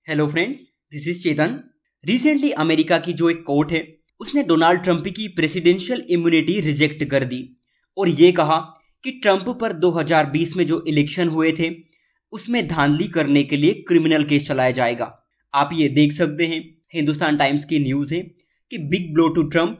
Hello friends, this is Chetan. Recently America की जो एक कोर्ट है उसने डोनाल्ड ट्रंप की प्रेसिडेंशियल इम्यूनिटी रिजेक्ट कर दी और ये कहा कि ट्रंप पर 2020 में जो इलेक्शन हुए थे उसमें धांधली करने के लिए क्रिमिनल केस चलाया जाएगा। आप ये देख सकते हैं, हिंदुस्तान टाइम्स की न्यूज़ है कि big blow to Trump,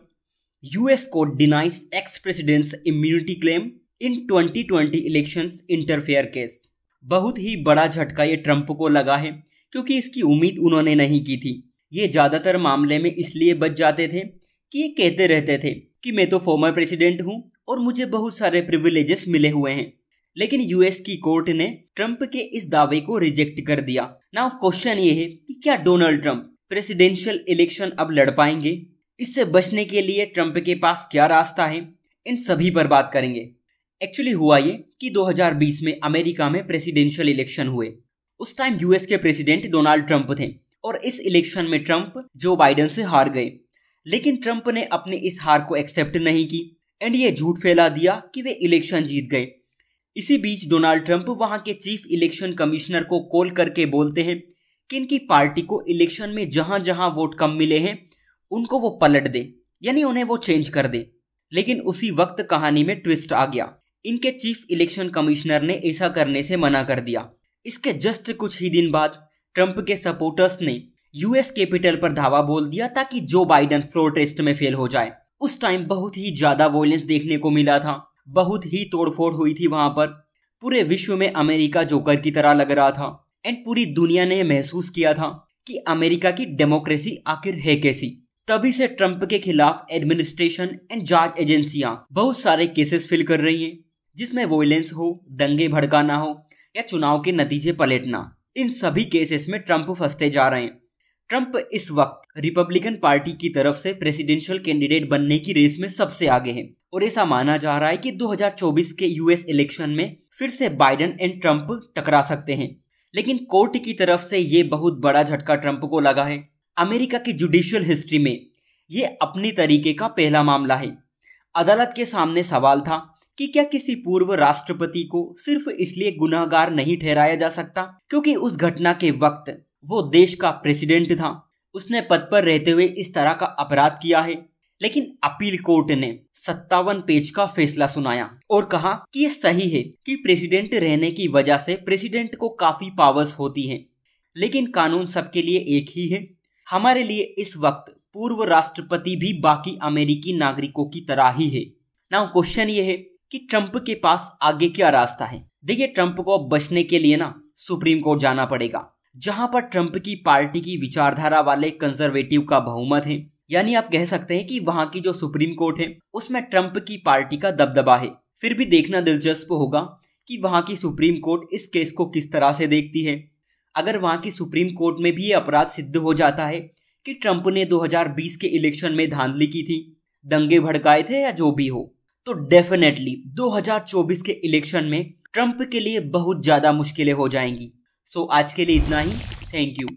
US court denies ex president's immunity claim in 2020 elections interference case. बहुत ही बड़ा झटका ये ट्रंप को लगा है क्योंकि इसकी उम्मीद उन्होंने नहीं की थी। ये ज़्यादातर मामले में इसलिए बच जाते थे कि ये कहते रहते थे कि मैं तो फॉर्मर प्रेसिडेंट हूँ और मुझे बहुत सारे प्रिविलेजेस मिले हुए हैं, लेकिन यूएस की कोर्ट ने ट्रंप के इस दावे को रिजेक्ट कर दिया। नाउ क्वेश्चन ये है कि क्या डोनाल्ड ट्रंप प्रेसिडेंशियल इलेक्शन अब लड़ पाएंगे? इससे बचने के लिए ट्रंप के पास क्या रास्ता है, इन सभी पर बात करेंगे। एक्चुअली हुआ ये कि 2020 में अमेरिका में प्रेसिडेंशियल इलेक्शन हुए। उस टाइम यूएस के प्रेसिडेंट डोनाल्ड ट्रंप थे और इस इलेक्शन में ट्रंप जो बाइडेन से हार गए, लेकिन ट्रंप ने अपनी इस हार को एक्सेप्ट नहीं की एंड ये झूठ फैला दिया कि वे इलेक्शन जीत गए। इसी बीच डोनाल्ड ट्रंप वहां के चीफ इलेक्शन कमिश्नर को कॉल करके बोलते हैं कि इनकी पार्टी को इलेक्शन में जहां जहां वोट कम मिले हैं उनको वो पलट दे, यानी उन्हें वो चेंज कर दे। लेकिन उसी वक्त कहानी में ट्विस्ट आ गया। इनके चीफ इलेक्शन कमिश्नर ने ऐसा करने से मना कर दिया। इसके जस्ट कुछ ही दिन बाद ट्रंप के सपोर्टर्स ने यूएस कैपिटल पर धावा बोल दिया ताकि जो बाइडेन फ्लोर टेस्ट में फेल हो जाए। उस टाइम बहुत ही ज्यादा वॉयलेंस देखने को मिला था, बहुत ही तोड़फोड़ हुई थी वहां पर। पूरे विश्व में अमेरिका जोकर की तरह लग रहा था एंड पूरी दुनिया ने महसूस किया था कि अमेरिका की डेमोक्रेसी आखिर है कैसी। तभी से ट्रंप के खिलाफ एडमिनिस्ट्रेशन एंड जांच एजेंसियां बहुत सारे केसेस फिल कर रही हैं, जिसमें वॉयलेंस हो, दंगे भड़काना हो या चुनाव के नतीजे पलटना। इन सभी केसेस में ट्रंप फंसते जा रहे हैं। ट्रंप इस वक्त रिपब्लिकन पार्टी की तरफ से प्रेसिडेंशियल कैंडिडेट बनने की रेस में सबसे आगे है और ऐसा माना जा रहा है कि 2024 के यूएस इलेक्शन में फिर से बाइडेन एंड ट्रंप टकरा सकते हैं। लेकिन कोर्ट की तरफ से ये बहुत बड़ा झटका ट्रंप को लगा है। अमेरिका की जुडिशियल हिस्ट्री में ये अपनी तरीके का पहला मामला है। अदालत के सामने सवाल था कि क्या किसी पूर्व राष्ट्रपति को सिर्फ इसलिए गुनाहगार नहीं ठहराया जा सकता क्योंकि उस घटना के वक्त वो देश का प्रेसिडेंट था, उसने पद पर रहते हुए इस तरह का अपराध किया है। लेकिन अपील कोर्ट ने 57 पेज का फैसला सुनाया और कहा कि ये सही है कि प्रेसिडेंट रहने की वजह से प्रेसिडेंट को काफी पावर्स होती हैं, लेकिन कानून सबके लिए एक ही है। हमारे लिए इस वक्त पूर्व राष्ट्रपति भी बाकी अमेरिकी नागरिकों की तरह ही है। नाउ क्वेश्चन ये है कि ट्रंप के पास आगे क्या रास्ता है। देखिए, ट्रंप को अब बचने के लिए ना सुप्रीम कोर्ट जाना पड़ेगा, जहां पर ट्रंप की पार्टी की विचारधारा वाले कंजर्वेटिव का बहुमत है। यानी आप कह सकते हैं कि वहां की जो सुप्रीम कोर्ट है उसमें ट्रंप की पार्टी का दबदबा है। फिर भी देखना दिलचस्प होगा कि वहां की सुप्रीम कोर्ट इस केस को किस तरह से देखती है। अगर वहां की सुप्रीम कोर्ट में भी ये अपराध सिद्ध हो जाता है कि ट्रंप ने 2020 के इलेक्शन में धांधली की थी, दंगे भड़काए थे या जो भी हो, तो डेफिनेटली 2024 के इलेक्शन में ट्रंप के लिए बहुत ज्यादा मुश्किलें हो जाएंगी। सो आज के लिए इतना ही। Thank you.